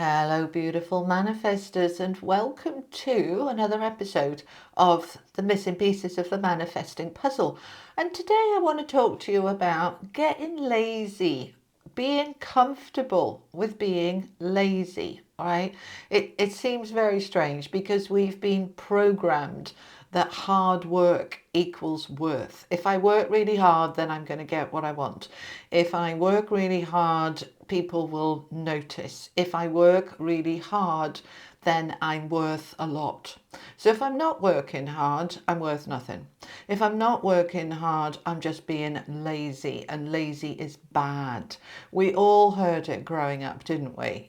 Hello, beautiful manifestors, and welcome to another episode of the missing pieces of the manifesting puzzle. And today I want to talk to you about getting lazy, being comfortable with being lazy. All right, it seems very strange because we've been programmed that hard work equals worth. If I work really hard, then I'm going to get what I want. If I work really hard, people will notice. If I work really hard, then I'm worth a lot. So if I'm not working hard, I'm worth nothing. If I'm not working hard, I'm just being lazy, and lazy is bad. We all heard it growing up, didn't we?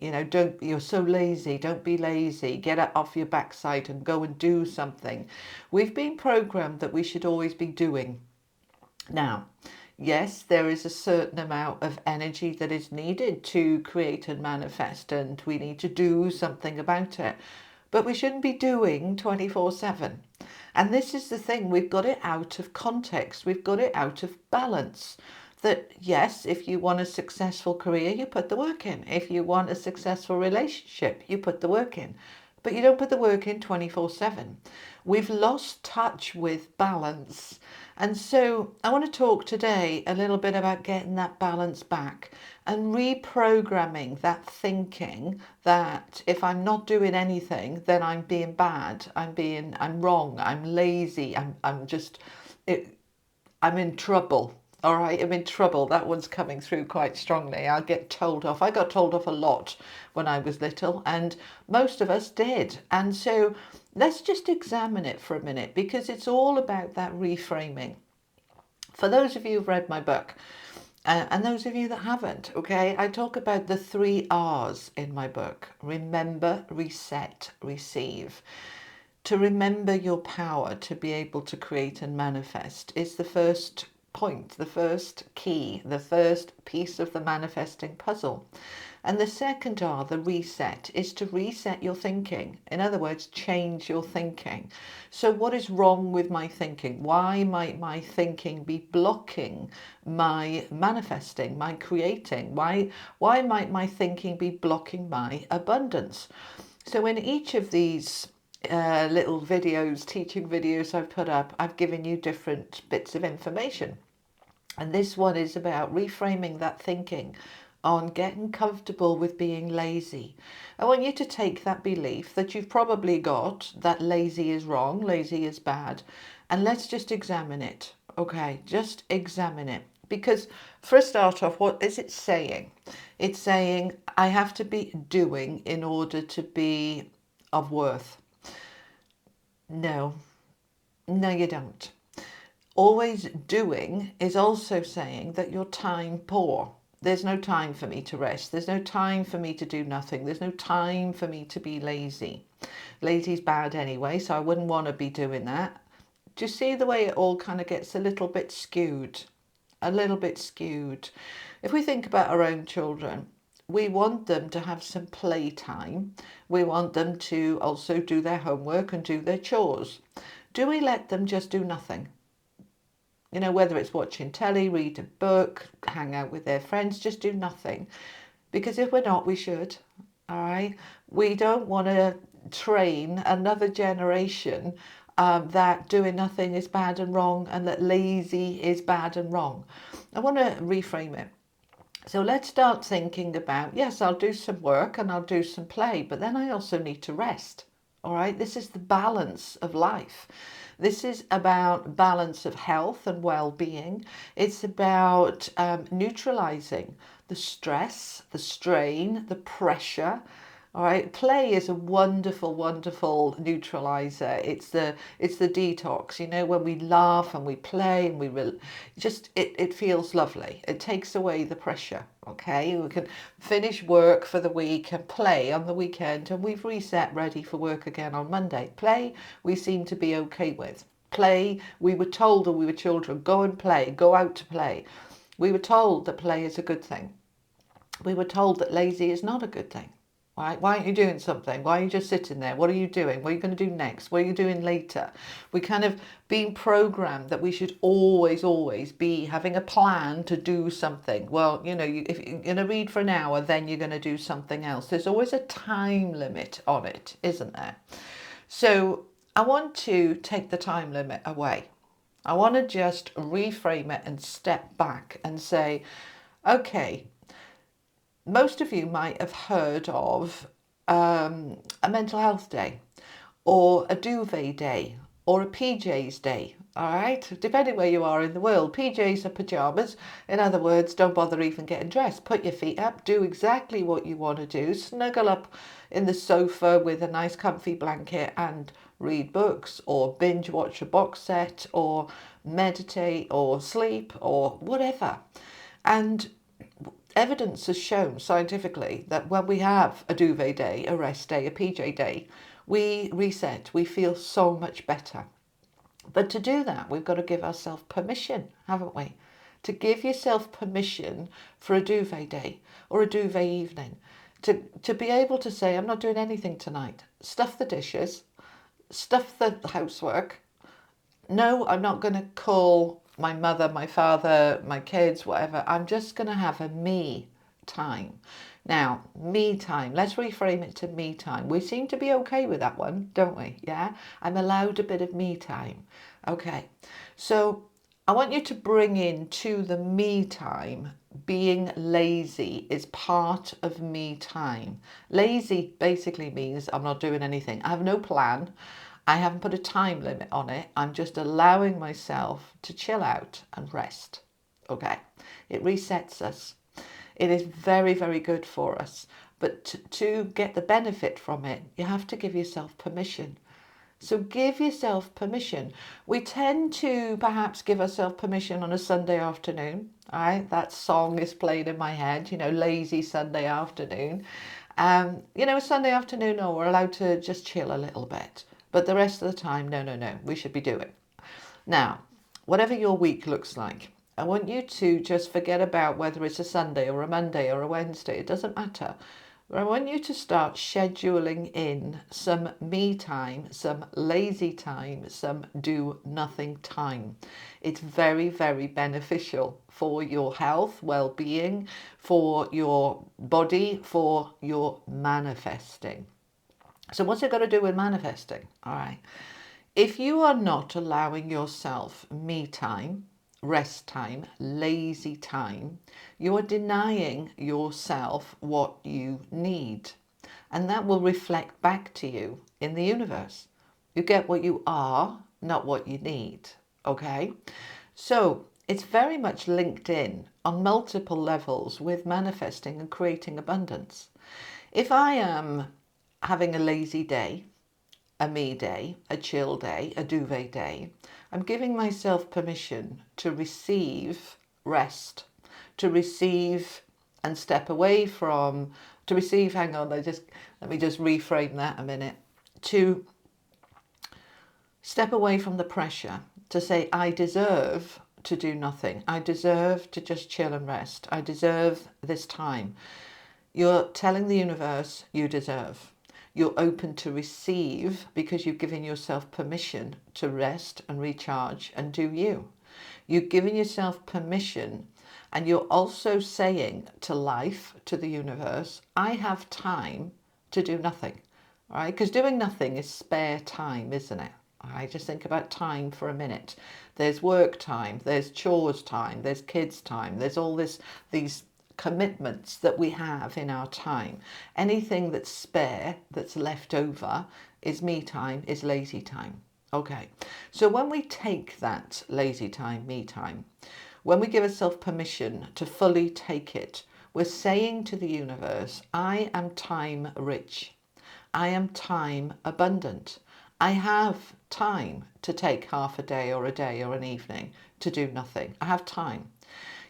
You're so lazy, don't be lazy, get it off your backside and go and do something. We've been programmed that we should always be doing. Now, yes, there is a certain amount of energy that is needed to create and manifest, and we need to do something about it. But we shouldn't be doing 24/7. And this is the thing, we've got it out of context, we've got it out of balance. That yes, if you want a successful career, you put the work in. If you want a successful relationship, you put the work in. But you don't put the work in 24/7. We've lost touch with balance. And so I want to talk today a little bit about getting that balance back and reprogramming that thinking that if I'm not doing anything, then I'm being bad, I'm wrong, I'm lazy, I'm in trouble. All right, I'm in trouble. That one's coming through quite strongly. I'll get told off. I got told off a lot when I was little, and most of us did. And so let's just examine it for a minute, because it's all about that reframing. For those of you who've read my book, and those of you that haven't, okay, I talk about the 3 R's in my book: remember, reset, receive. To remember your power to be able to create and manifest is the first point, the first key, the first piece of the manifesting puzzle. And the second R, the reset, is to reset your thinking. In other words, change your thinking. So what is wrong with my thinking? Why might my thinking be blocking my manifesting, my creating? Why might my thinking be blocking my abundance? So in each of these little videos, teaching videos I've put up, I've given you different bits of information. And this one is about reframing that thinking on getting comfortable with being lazy. I want you to take that belief that you've probably got, that lazy is wrong, lazy is bad, and let's just examine it. Okay, just examine it. Because for a start off, what is it saying? It's saying I have to be doing in order to be of worth. No, no, you don't. Always doing is also saying that you're time poor. There's no time for me to rest. There's no time for me to do nothing. There's no time for me to be lazy. Lazy's bad anyway, so I wouldn't want to be doing that. Do you see the way it all kind of gets a little bit skewed? A little bit skewed. If we think about our own children, we want them to have some playtime. We want them to also do their homework and do their chores. Do we let them just do nothing? Whether it's watching telly, read a book, hang out with their friends, just do nothing. Because if we're not, we should. All right. We don't want to train another generation that doing nothing is bad and wrong, and that lazy is bad and wrong. I want to reframe it. So let's start thinking about, yes, I'll do some work and I'll do some play, but then I also need to rest. All right. This is the balance of life. This is about balance of health and well-being. It's about neutralizing the stress, the strain, the pressure. All right, play is a wonderful, wonderful neutralizer. It's the detox. When we laugh and we play and it feels lovely. It takes away the pressure. Okay, we can finish work for the week and play on the weekend, and we've reset, ready for work again on Monday. Play, we seem to be okay with. Play, we were told when we were children, go and play, go out to play. We were told that play is a good thing. We were told that lazy is not a good thing. Right? Why aren't you doing something? Why are you just sitting there? What are you doing? What are you going to do next? What are you doing later? We kind of being programmed that we should always be having a plan to do something. Well, if you're going to read for an hour, then you're going to do something else. There's always a time limit on it, isn't there? So I want to take the time limit away. I want to just reframe it and step back and say, okay, most of you might have heard of a mental health day or a duvet day or a PJs day. All right, depending where you are in the world, PJs are pajamas. In other words, don't bother even getting dressed. Put your feet up, do exactly what you want to do, snuggle up in the sofa with a nice comfy blanket and read books or binge watch a box set or meditate or sleep or whatever. And evidence has shown scientifically that when we have a duvet day, a rest day, a PJ day, we reset, we feel so much better. But to do that, we've got to give ourselves permission, haven't we? To give yourself permission for a duvet day or a duvet evening. To be able to say, I'm not doing anything tonight. Stuff the dishes, stuff the housework. No, I'm not going to call my mother, my father, my kids, whatever. I'm just going to have a me time. Now, me time, let's reframe it to me time. We seem to be okay with that one, don't we? Yeah, I'm allowed a bit of me time. Okay, so I want you to bring into the me time being lazy is part of me time. Lazy basically means I'm not doing anything. I have no plan. I haven't put a time limit on it. I'm just allowing myself to chill out and rest. Okay, it resets us. It is very, very good for us. But to get the benefit from it, you have to give yourself permission. So give yourself permission. We tend to perhaps give ourselves permission on a Sunday afternoon. All right, that song is playing in my head, lazy Sunday afternoon. A Sunday afternoon, no, we're allowed to just chill a little bit. But the rest of the time, no, we should be doing. Now, whatever your week looks like, I want you to just forget about whether it's a Sunday or a Monday or a Wednesday. It doesn't matter. But I want you to start scheduling in some me time, some lazy time, some do nothing time. It's very, very beneficial for your health, well-being, for your body, for your manifesting. So what's it got to do with manifesting? All right. If you are not allowing yourself me time, rest time, lazy time, you are denying yourself what you need. And that will reflect back to you in the universe. You get what you are, not what you need. Okay? So it's very much linked in on multiple levels with manifesting and creating abundance. If I am having a lazy day, a me day, a chill day, a duvet day, I'm giving myself permission to receive rest, to receive and step away from, to receive, hang on, let me just reframe that a minute, to step away from the pressure, to say, I deserve to do nothing. I deserve to just chill and rest. I deserve this time. You're telling the universe you deserve. You're open to receive because you've given yourself permission to rest and recharge and do you. You've given yourself permission, and you're also saying to life, to the universe, I have time to do nothing. All right? Because doing nothing is spare time, isn't it? All right? Just think about time for a minute. There's work time, there's chores time, there's kids time, there's all these commitments that we have in our time. Anything that's spare, that's left over, is me time, is lazy time. Okay, so when we take that lazy time, me time, when we give ourselves permission to fully take it, we're saying to the universe, I am time rich. I am time abundant. I have time to take half a day or an evening to do nothing. I have time.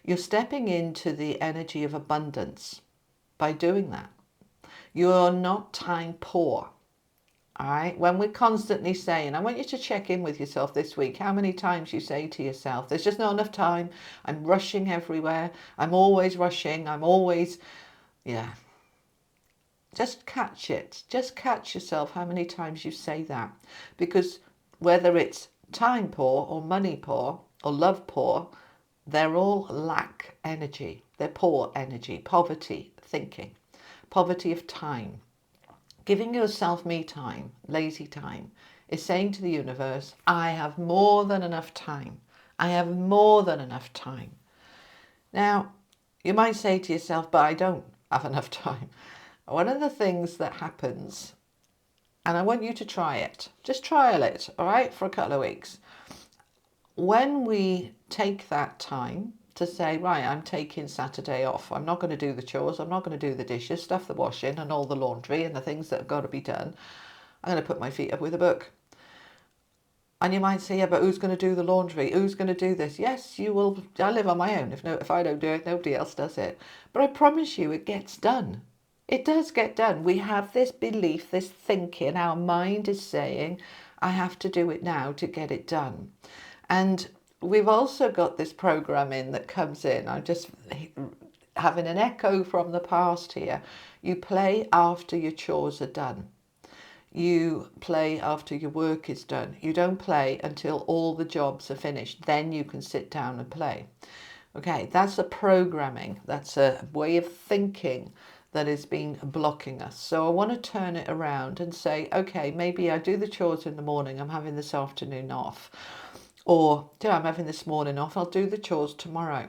You're stepping into the energy of abundance by doing that. You're not time poor. All right. When we're constantly saying, I want you to check in with yourself this week, how many times you say to yourself, there's just not enough time. I'm rushing everywhere. I'm always rushing. I'm always, yeah. Just catch it. Just catch yourself how many times you say that. Because whether it's time poor or money poor or love poor, they're all lack energy. They're poor energy, poverty thinking, poverty of time. Giving yourself me time, lazy time, is saying to the universe, I have more than enough time. I have more than enough time. Now, you might say to yourself, but I don't have enough time. One of the things that happens, and I want you to try it, just trial it, all right, for a couple of weeks. When we take that time to say, right, I'm taking Saturday off. I'm not going to do the chores. I'm not going to do the dishes, stuff the washing and all the laundry and the things that have got to be done. I'm going to put my feet up with a book. And you might say, yeah, but who's going to do the laundry? Who's going to do this? Yes, you will. I live on my own. If I don't do it, nobody else does it. But I promise you, it gets done. It does get done. We have this belief, this thinking. Our mind is saying, I have to do it now to get it done. And we've also got this programming that comes in. I'm just having an echo from the past here. You play after your chores are done. You play after your work is done. You don't play until all the jobs are finished. Then you can sit down and play. Okay, that's a programming. That's a way of thinking that has been blocking us. So I want to turn it around and say, okay, maybe I do the chores in the morning. I'm having this afternoon off. Or, I'm having this morning off. I'll do the chores tomorrow.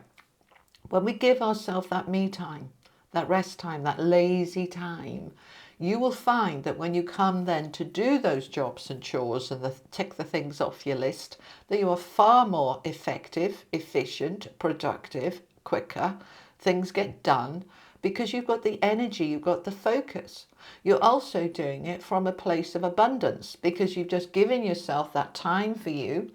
When we give ourselves that me time, that rest time, that lazy time, you will find that when you come then to do those jobs and chores and tick the things off your list, that you are far more effective, efficient, productive, quicker. Things get done because you've got the energy, you've got the focus. You're also doing it from a place of abundance because you've just given yourself that time for you.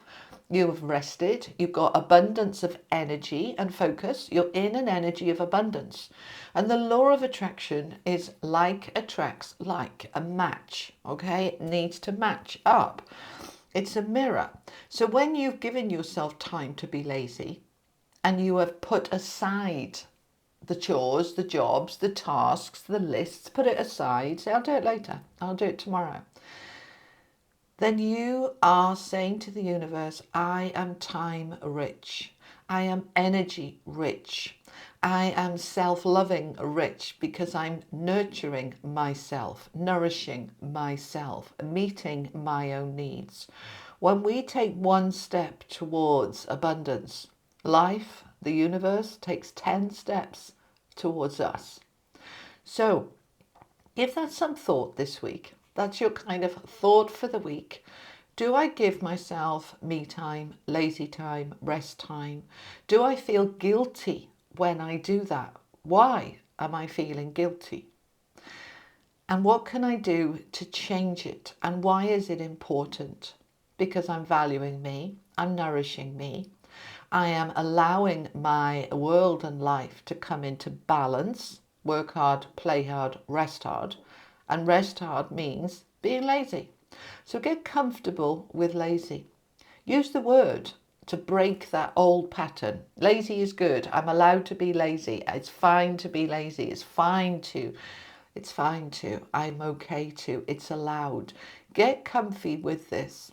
You have rested, you've got abundance of energy and focus, you're in an energy of abundance. And the law of attraction is like attracts like, a match, okay? It needs to match up. It's a mirror. So when you've given yourself time to be lazy and you have put aside the chores, the jobs, the tasks, the lists, put it aside, say, I'll do it later, I'll do it tomorrow. Then you are saying to the universe, I am time rich. I am energy rich. I am self-loving rich because I'm nurturing myself, nourishing myself, meeting my own needs. When we take one step towards abundance, life, the universe, takes 10 steps towards us. So give that some thought this week. That's your kind of thought for the week. Do I give myself me time, lazy time, rest time? Do I feel guilty when I do that? Why am I feeling guilty? And what can I do to change it? And why is it important? Because I'm valuing me, I'm nourishing me, I am allowing my world and life to come into balance. Work hard, play hard, rest hard. And rest hard means being lazy. So get comfortable with lazy. Use the word to break that old pattern. Lazy is good. I'm allowed to be lazy. It's fine to be lazy. It's fine to. I'm okay to. It's allowed. Get comfy with this.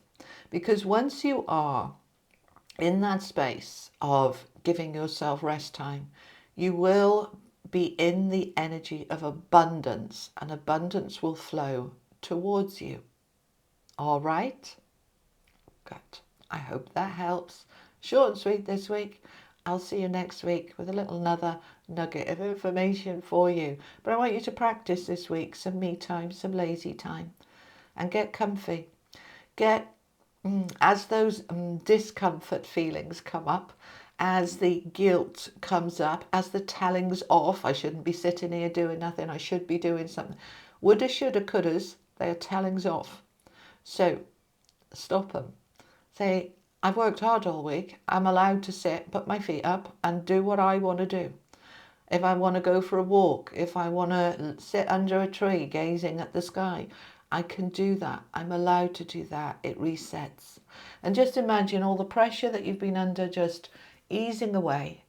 Because once you are in that space of giving yourself rest time, you will be in the energy of abundance, and abundance will flow towards you. All right? Good. I hope that helps. Short and sweet this week. I'll see you next week with another nugget of information for you. But I want you to practice this week some me time, some lazy time, and get comfy. As those discomfort feelings come up, as the guilt comes up, as the tellings off, I shouldn't be sitting here doing nothing, I should be doing something. Woulda, shoulda, couldas, they are tellings off. So stop them. Say, I've worked hard all week. I'm allowed to sit, put my feet up and do what I want to do. If I want to go for a walk, if I want to sit under a tree gazing at the sky, I can do that. I'm allowed to do that. It resets. And just imagine all the pressure that you've been under just easing away.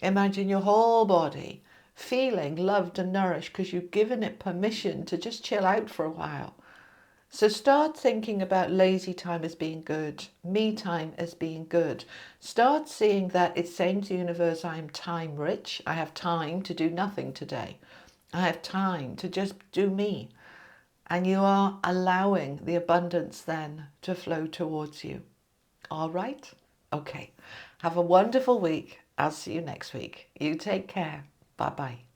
Imagine your whole body feeling loved and nourished because you've given it permission to just chill out for a while. So start thinking about lazy time as being good, me time as being good. Start seeing that it's saying to the universe, I am time rich. I have time to do nothing today. I have time to just do me. And you are allowing the abundance then to flow towards you. All right? Okay. Have a wonderful week. I'll see you next week. You take care. Bye-bye.